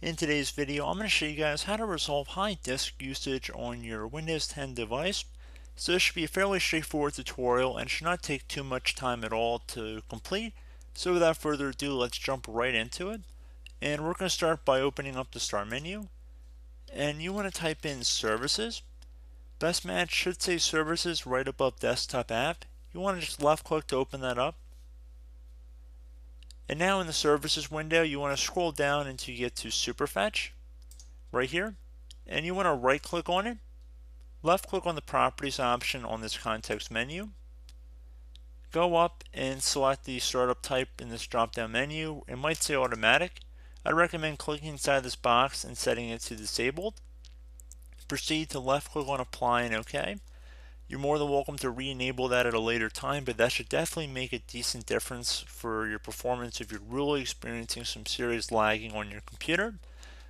In today's video, I'm going to show you guys how to resolve high disk usage on your Windows 10 device. So this should be a fairly straightforward tutorial and should not take too much time at all to complete. So without further ado, let's jump right into it. And we're going to start by opening up the Start menu. And you want to type in Services. Best match should say Services right above Desktop App. You want to just left click to open that up. And now in the Services window, you want to scroll down until you get to Superfetch, right here. And you want to right click on it, left click on the Properties option on this context menu. Go up and select the startup type in this drop down menu. It might say automatic. I recommend clicking inside this box and setting it to disabled. Proceed to left click on Apply and OK. You're more than welcome to re-enable that at a later time, but that should definitely make a decent difference for your performance if you're really experiencing some serious lagging on your computer.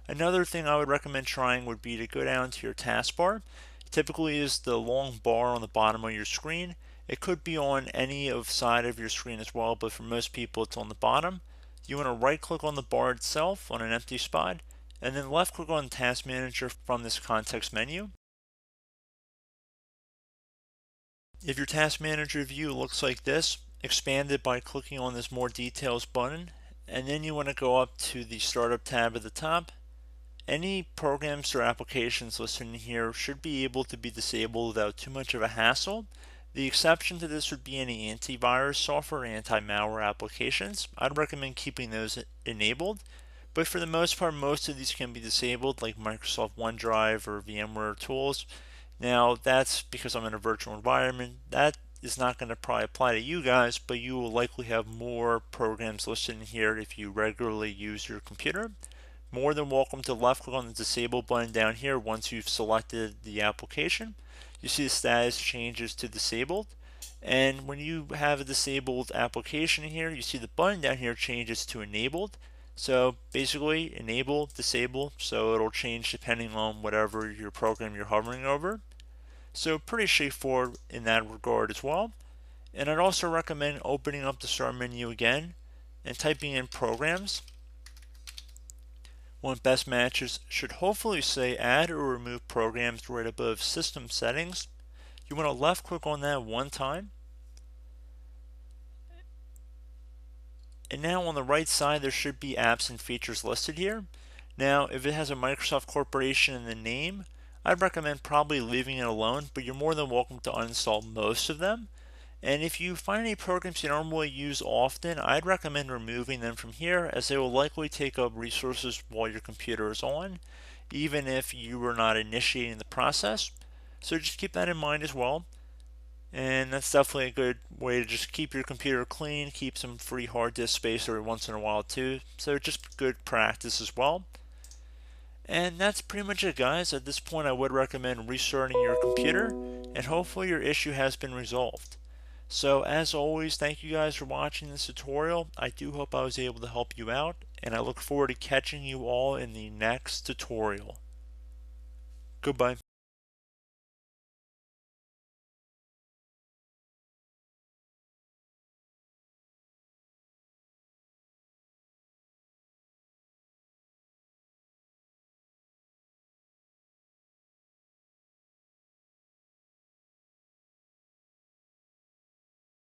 Another thing I would recommend trying would be to go down to your taskbar. It typically is the long bar on the bottom of your screen. It could be on any side of your screen as well, but for most people it's on the bottom. You want to right click on the bar itself on an empty spot, and then left click on Task Manager from this context menu. If your Task Manager view looks like this, expand it by clicking on this More Details button, and then you want to go up to the Startup tab at the top. Any programs or applications listed in here should be able to be disabled without too much of a hassle. The exception to this would be any antivirus software, anti-malware applications. I'd recommend keeping those enabled, but for the most part, most of these can be disabled, like Microsoft OneDrive or VMware tools. Now that's because I'm in a virtual environment. That is not going to probably apply to you guys, but you will likely have more programs listed in here if you regularly use your computer. More than welcome to left click on the disable button down here once you've selected the application. You see the status changes to disabled, and when you have a disabled application here, you see the button down here changes to enabled. So basically enable, disable, so it'll change depending on whatever your program you're hovering over. So pretty straightforward in that regard as well. And I'd also recommend opening up the Start menu again and typing in Programs. One best matches should hopefully say Add or Remove Programs right above System Settings. You want to left click on that one time. And now on the right side there should be apps and features listed here. Now if it has a Microsoft Corporation in the name, I'd recommend probably leaving it alone, but you're more than welcome to uninstall most of them. And if you find any programs you don't really use often, I'd recommend removing them from here, as they will likely take up resources while your computer is on, even if you were not initiating the process. So just keep that in mind as well. And that's definitely a good way to just keep your computer clean, keep some free hard disk space every once in a while too. So just good practice as well. And that's pretty much it, guys. At this point I would recommend restarting your computer, and hopefully your issue has been resolved. So as always, thank you guys for watching this tutorial. I do hope I was able to help you out, and I look forward to catching you all in the next tutorial. Goodbye.